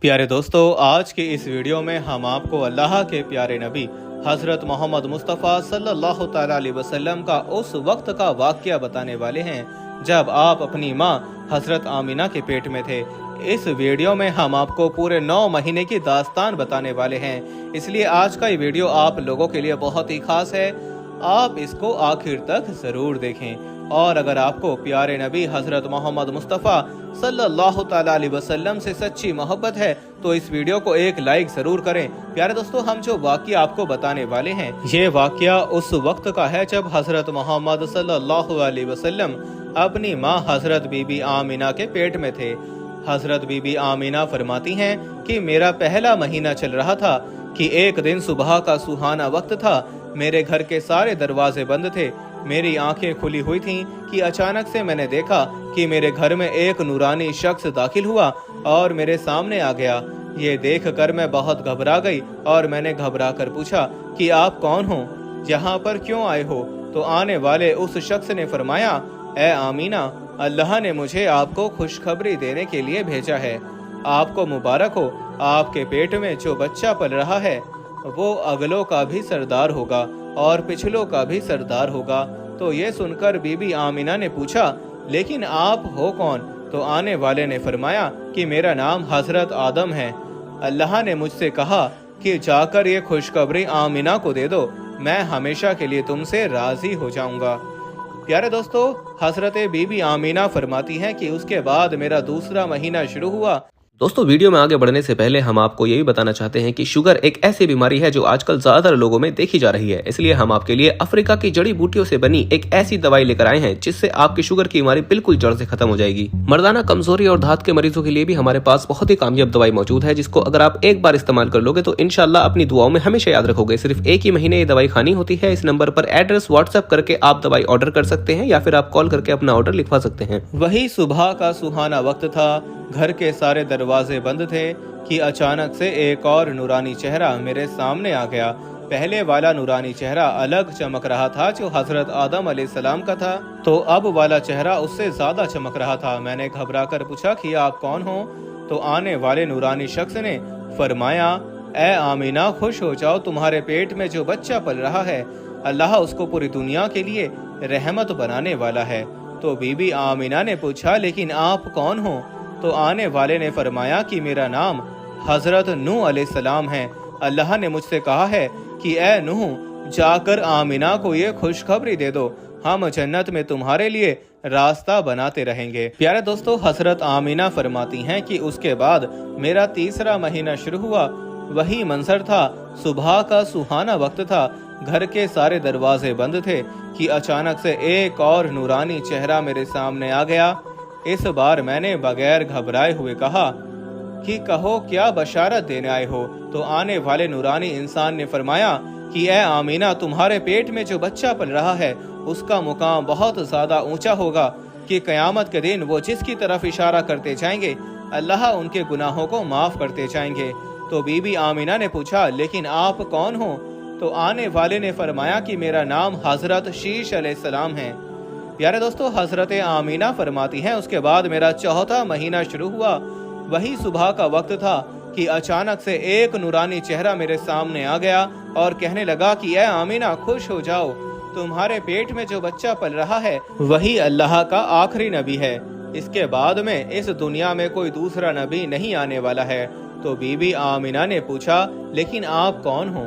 प्यारे दोस्तों, आज की इस वीडियो में हम आपको अल्लाह के प्यारे नबी हज़रत मोहम्मद मुस्तफ़ा सल्लल्लाहु तआला अलैहि वसल्लम का उस वक्त का वाक़या बताने वाले हैं जब आप अपनी माँ हज़रत आमिना के पेट में थे। इस वीडियो में हम आपको पूरे 9 महीने की दास्तान बताने वाले हैं, इसलिए आज का ये वीडियो आप लोगों के लिए बहुत ही खास है। आप इसको आखिर तक ज़रूर देखें। और अगर आपको प्यारे नबी हज़रत मोहम्मद मुस्तफ़ा सल्लल्लाहु तआला अलैहि वसल्लम से सच्ची मोहब्बत है तो इस वीडियो को एक लाइक ज़रूर करें। प्यारे दोस्तों, हम जो वाक़या आपको बताने वाले हैं ये वाक़या उस वक्त का है जब हज़रत मोहम्मद सल्लल्लाहु अलैहि वसल्लम अपनी माँ हज़रत बीबी आमिना के पेट में थे। हज़रत बीबी आमिना फरमाती हैं कि मेरा पहला महीना चल रहा था कि एक दिन सुबह का सुहाना वक्त था। मेरे घर के सारे दरवाजे बंद थे। मेरी आंखें खुली हुई थीं कि अचानक से मैंने देखा कि मेरे घर में एक नूरानी शख्स दाखिल हुआ और मेरे सामने आ गया। ये देखकर मैं बहुत घबरा गई और मैंने घबरा कर पूछा कि आप कौन हो, यहाँ पर क्यों आए हो? तो आने वाले उस शख्स ने फरमाया, ए आमीना, अल्लाह ने मुझे आपको खुशखबरी देने के लिए भेजा है। आपको मुबारक हो, आपके पेट में जो बच्चा पल रहा है वो अगलों का भी सरदार होगा और पिछलों का भी सरदार होगा। तो ये सुनकर बीबी आमिना ने पूछा, लेकिन आप हो कौन? तो आने वाले ने फरमाया कि मेरा नाम हजरत आदम है। अल्लाह ने मुझसे कहा कि जाकर ये खुशखबरी आमिना को दे दो, मैं हमेशा के लिए तुमसे राजी हो जाऊंगा। प्यारे दोस्तों, हजरत बीबी आमिना फरमाती हैं कि उसके बाद मेरा दूसरा महीना शुरू हुआ। दोस्तों, वीडियो में आगे बढ़ने से पहले हम आपको यही बताना चाहते हैं कि शुगर एक ऐसी बीमारी है जो आजकल ज्यादातर लोगों में देखी जा रही है। इसलिए हम आपके लिए अफ्रीका की जड़ी बूटियों से बनी एक ऐसी दवाई लेकर आए हैं जिससे आपकी शुगर की बीमारी बिल्कुल जड़ से खत्म हो जाएगी। मर्दाना कमजोरी और धात के मरीजों के लिए भी हमारे पास बहुत ही कामयाब दवाई मौजूद है, जिसको अगर आप एक बार इस्तेमाल कर लोगे तो इंशाल्लाह अपनी दुआओं में हमेशा याद रखोगे। सिर्फ एक ही महीने ये दवाई खानी होती है। इस नंबर पर एड्रेस व्हाट्सएप करके आप दवाई ऑर्डर कर सकते हैं या फिर आप कॉल करके अपना ऑर्डर लिखवा सकते हैं। वही सुबह का सुहाना वक्त था। घर के सारे दरवाजे बंद थे कि अचानक से एक और नूरानी चेहरा मेरे सामने आ गया। पहले वाला नूरानी चेहरा अलग चमक रहा था जो हजरत आदम अलैहिस्सलाम का था, तो अब वाला चेहरा उससे ज्यादा चमक रहा था। मैंने घबरा कर पूछा कि आप कौन हो? तो आने वाले नूरानी शख्स ने फरमाया, ए आमीना, खुश हो जाओ, तुम्हारे पेट में जो बच्चा पल रहा है अल्लाह उसको पूरी दुनिया के लिए रहमत बनाने वाला है। तो बीबी आमीना ने पूछा, लेकिन आप कौन हो? तो आने वाले ने फरमाया कि मेरा नाम हजरत नूह अलैहिस्सलाम है। अल्लाह ने मुझसे कहा है कि ए नूह, जाकर आमिना को ये खुशखबरी दे दो, हम जन्नत में तुम्हारे लिए रास्ता बनाते रहेंगे। प्यारे दोस्तों, हजरत आमिना फरमाती हैं कि उसके बाद मेरा तीसरा महीना शुरू हुआ। वही मंजर था, सुबह का सुहाना वक्त था। घर के सारे दरवाजे बंद थे कि अचानक से एक और नूरानी चेहरा मेरे सामने आ गया। इस बार मैंने बगैर घबराए हुए कहा कि कहो, क्या बशारत देने आए हो? तो आने वाले नूरानी इंसान ने फरमाया कि ए आमीना, तुम्हारे पेट में जो बच्चा पल रहा है उसका मुकाम बहुत ज्यादा ऊंचा होगा कि कयामत के दिन वो जिसकी तरफ इशारा करते जाएंगे अल्लाह उनके गुनाहों को माफ करते जाएंगे। तो बीबी आमीना ने पूछा, लेकिन आप कौन हो? तो आने वाले ने फरमाया कि मेरा नाम हजरत शीश अलैहिस्सलाम है। प्यारे दोस्तों, हजरत आमीना फरमाती हैं उसके बाद मेरा चौथा महीना शुरू हुआ। वही सुबह का वक्त था कि अचानक से एक नूरानी चेहरा मेरे सामने आ गया और कहने लगा कि ए आमीना, खुश हो जाओ, तुम्हारे पेट में जो बच्चा पल रहा है वही अल्लाह का आखिरी नबी है। इसके बाद में इस दुनिया में कोई दूसरा नबी नहीं आने वाला है। तो बीबी आमीना ने पूछा, लेकिन आप कौन हो?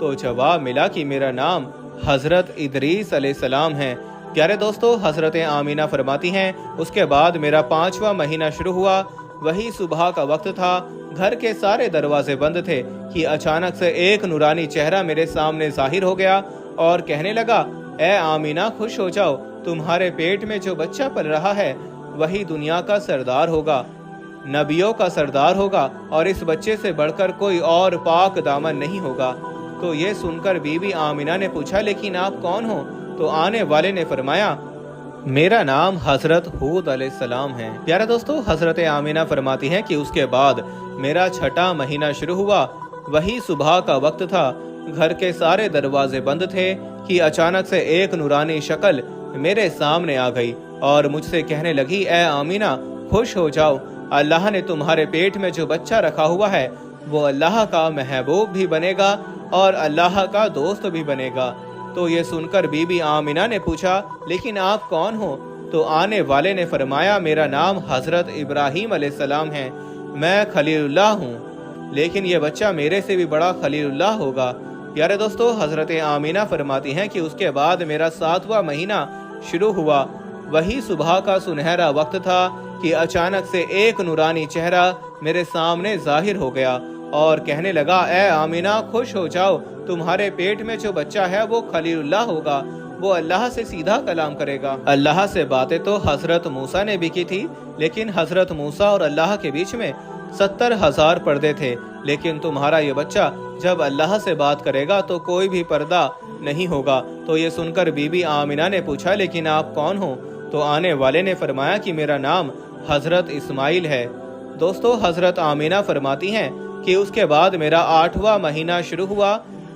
तो जवाब मिला कि मेरा नाम हजरत इदरीस अलैहिस्सलाम है। प्यारे दोस्तों, हजरत आमीना फरमाती हैं उसके बाद मेरा 5वां महीना शुरू हुआ। वही सुबह का वक्त था। घर के सारे दरवाजे बंद थे कि अचानक से एक नूरानी चेहरा मेरे सामने जाहिर हो गया और कहने लगा, ए आमीना, खुश हो जाओ, तुम्हारे पेट में जो बच्चा पल रहा है वही दुनिया का सरदार होगा, नबियों का सरदार होगा और इस बच्चे से बढ़कर कोई और पाक दामन नहीं होगा। तो ये सुनकर बीबी आमीना ने पूछा, लेकिन आप कौन हो? तो आने वाले ने फरमाया, मेरा नाम हजरत हूद अलैहिस्सलाम है। प्यारे दोस्तों, हजरत आमीना फरमाती हैं कि उसके बाद मेरा 6वां महीना शुरू हुआ। वही सुबह का वक्त था। घर के सारे दरवाजे बंद थे कि अचानक से एक नूरानी शक्ल मेरे सामने आ गई और मुझसे कहने लगी, ए आमीना, खुश हो जाओ, अल्लाह ने तुम्हारे पेट में जो बच्चा रखा हुआ है वो अल्लाह का महबूब भी बनेगा और अल्लाह का दोस्त भी बनेगा। तो ये सुनकर बीबी आमिना ने पूछा, लेकिन आप कौन हो? तो आने वाले ने फरमाया, मेरा नाम हजरत इब्राहीम अलैहिस्सलाम है, मैं खलीलुल्लाह हूँ, लेकिन ये बच्चा मेरे से भी बड़ा खलीलुल्लाह होगा। प्यारे दोस्तों, हजरत आमिना फरमाती हैं कि उसके बाद मेरा 7वां महीना शुरू हुआ। वही सुबह का सुनहरा वक्त था कि अचानक से एक नूरानी चेहरा मेरे सामने जाहिर हो गया और कहने लगा, ए आमिना खुश हो जाओ, तुम्हारे पेट में जो बच्चा है वो खलीलुल्लाह होगा, वो अल्लाह से सीधा कलाम करेगा। अल्लाह से बातें तो हजरत मूसा ने भी की थी, लेकिन हजरत मूसा और अल्लाह के बीच में 70,000 पर्दे थे, लेकिन तुम्हारा ये बच्चा जब अल्लाह से बात करेगा तो कोई भी पर्दा नहीं होगा। तो ये सुनकर बीबी आमिना ने पूछा, लेकिन आप कौन हो? तो आने वाले ने फरमाया कि मेरा नाम हजरत इस्माइल है। दोस्तों, हजरत आमिना फरमाती हैं कि उसके बाद मेरा 8वां महीना शुरू हुआ।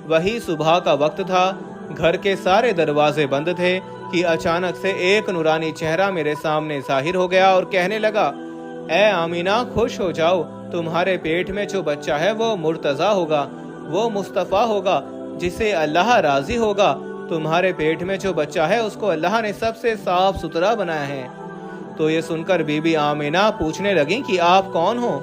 वही सुबह का वक्त था, घर के सारे दरवाजे बंद थे कि अचानक से एक नूरानी चेहरा मेरे सामने जाहिर हो गया और कहने लगा, ए आमिना खुश हो जाओ, तुम्हारे पेट में जो बच्चा है वो मुर्तजा होगा, वो मुस्तफ़ा होगा, जिसे अल्लाह राजी होगा। तुम्हारे पेट में जो बच्चा है उसको अल्लाह ने सबसे साफ सुथरा बनाया है। तो ये सुनकर बीबी आमिना पूछने लगी कि आप कौन हो?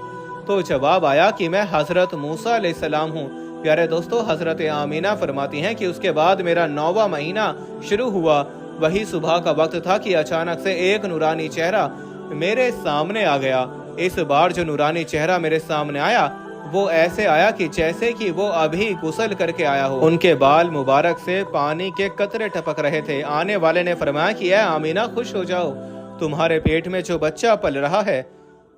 तो जवाब आया कि मैं हजरत मूसा अलैहिस्सलाम हूँ। प्यारे दोस्तों, हजरत आमिना फरमाती हैं कि उसके बाद मेरा 9वां महीना शुरू हुआ। वही सुबह का वक्त था कि अचानक से एक नूरानी चेहरा मेरे सामने आ गया। इस बार जो नूरानी चेहरा मेरे सामने आया वो ऐसे आया कि जैसे कि वो अभी गुस्ल करके आया हो। उनके बाल मुबारक से पानी के कतरे टपक रहे थे। आने वाले ने फरमाया कि ए आमिना खुश हो जाओ, तुम्हारे पेट में जो बच्चा पल रहा है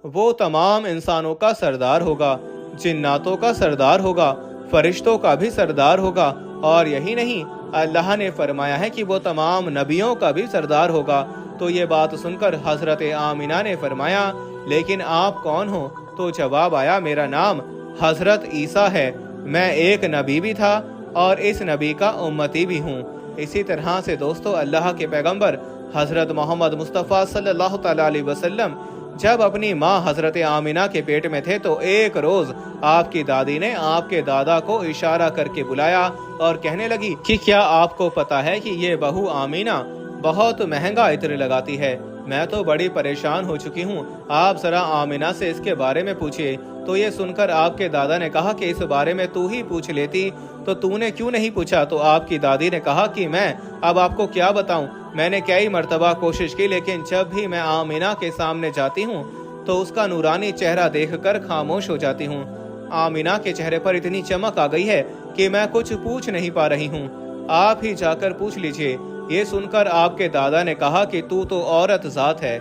वो तमाम इंसानों का सरदार होगा, जिन्नातों का सरदार होगा, फरिश्तों का भी सरदार होगा, और यही नहीं, अल्लाह ने फरमाया है कि वो तमाम नबियों का भी सरदार होगा। तो ये बात सुनकर हजरत आमिना ने फरमाया, लेकिन आप कौन हो? तो जवाब आया, मेरा नाम हजरत ईसा है, मैं एक नबी भी था और इस नबी का उम्मती भी हूँ। इसी तरह से दोस्तों, अल्लाह के पैगंबर हजरत मोहम्मद मुस्तफ़ा सल्लल्लाहु तआला अलैहि वसल्लम जब अपनी माँ हजरत आमिना के पेट में थे तो एक रोज आपकी दादी ने आपके दादा को इशारा करके बुलाया और कहने लगी कि क्या आपको पता है कि ये बहू आमिना बहुत महंगा इत्र लगाती है, मैं तो बड़ी परेशान हो चुकी हूँ, आप जरा आमिना से इसके बारे में पूछिए। तो ये सुनकर आपके दादा ने कहा कि इस बारे में तू ही पूछ लेती, तो तूने क्यों नहीं पूछा? तो आपकी दादी ने कहा कि मैं अब आपको क्या बताऊं, मैंने कई मर्तबा कोशिश की, लेकिन जब भी मैं आमिना के सामने जाती हूँ तो उसका नूरानी चेहरा देखकर खामोश हो जाती हूँ। आमिना के चेहरे पर इतनी चमक आ गई है कि मैं कुछ पूछ नहीं पा रही हूँ, आप ही जाकर पूछ लीजिए। ये सुनकर आपके दादा ने कहा कि तू तो औरत जात है,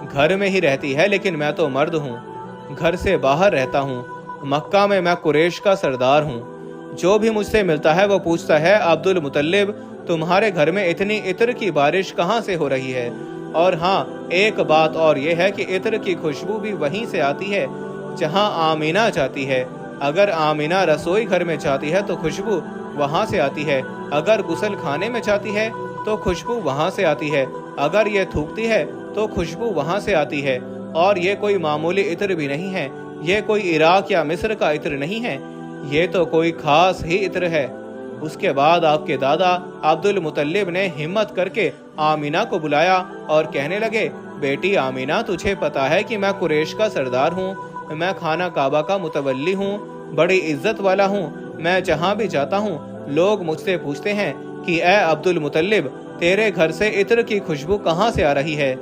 घर में ही रहती है, लेकिन मैं तो मर्द हूँ, घर से बाहर रहता हूँ, मक्का में मैं कुरैश का सरदार हूँ। जो भी मुझसे मिलता है वो पूछता है, अब्दुल मुतल्लिब तुम्हारे घर में इतनी इत्र की बारिश कहाँ से हो रही है? और हाँ, एक बात और ये है कि इत्र की खुशबू भी वहीं से आती है जहाँ आमिना जाती है। अगर आमिना रसोई घर में जाती है तो खुशबू वहाँ से आती है, अगर गुस्ल खाने में जाती है तो खुशबू वहाँ से आती है, अगर ये थूकती है तो खुशबू वहाँ से आती है। और ये कोई मामूली इत्र भी नहीं है, ये कोई इराक या मिस्र का इत्र नहीं है, ये तो कोई खास ही इत्र है। उसके बाद आपके दादा अब्दुल मुतल्लिब ने हिम्मत करके आमिना को बुलाया और कहने लगे, बेटी आमिना, तुझे पता है कि मैं कुरैश का सरदार हूँ, मैं खाना काबा का मुतवल्ली हूँ, बड़ी इज्जत वाला हूँ, मैं जहाँ भी जाता हूँ लोग मुझसे पूछते हैं कि ए अब्दुल मुतल्लिब, तेरे घर से इत्र की खुशबू कहाँ से आ रही है?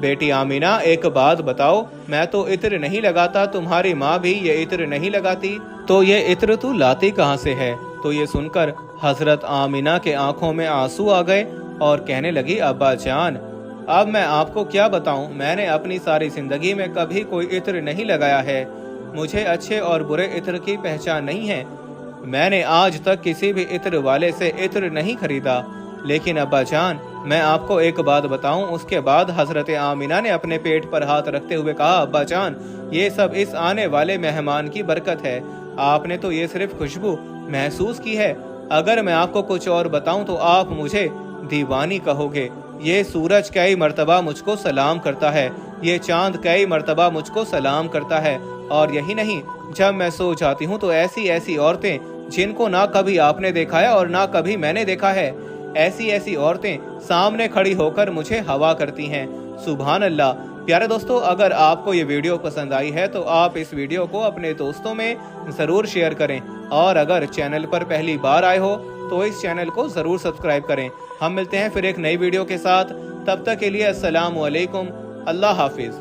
बेटी आमिना, एक बात बताओ, मैं तो इत्र नहीं लगाता, तुम्हारी माँ भी ये इत्र नहीं लगाती, तो ये इत्र तू लाती कहाँ से है? तो ये सुनकर हजरत आमिना के आंखों में आंसू आ गए और कहने लगी, अब्बा जान, अब मैं आपको क्या बताऊं, मैंने अपनी सारी जिंदगी में कभी कोई इत्र नहीं लगाया है, मुझे अच्छे और बुरे इत्र की पहचान नहीं है, मैंने आज तक किसी भी इत्र वाले से इत्र नहीं खरीदा। लेकिन अब्बा जान, मैं आपको एक बात बताऊं। उसके बाद हजरत आमिना ने अपने पेट पर हाथ रखते हुए कहा, अब्बा जान, ये सब इस आने वाले मेहमान की बरकत है, आपने तो ये सिर्फ खुशबू महसूस की है, अगर मैं आपको कुछ और बताऊं तो आप मुझे दीवानी कहोगे। یہ سورج کئی مرتبہ مجھ کو سلام کرتا ہے، یہ چاند کئی مرتبہ مجھ کو سلام کرتا ہے، اور یہی نہیں، جب میں سو جاتی ہوں تو ایسی ایسی عورتیں جن کو نہ کبھی آپ نے دیکھا ہے اور نہ کبھی میں نے دیکھا ہے، ایسی ایسی عورتیں سامنے کھڑی ہو کر مجھے ہوا کرتی ہیں۔ سبحان اللہ۔ پیارے دوستو، اگر آپ کو یہ ویڈیو پسند آئی ہے تو آپ اس ویڈیو کو اپنے دوستوں میں ضرور شیئر کریں، اور اگر چینل پر پہلی بار آئے ہو تو اس چینل کو ضرور سبسکرائب کریں۔ ہم ملتے ہیں پھر ایک نئی ویڈیو کے ساتھ، تب تک کے لیے السلام علیکم، اللہ حافظ۔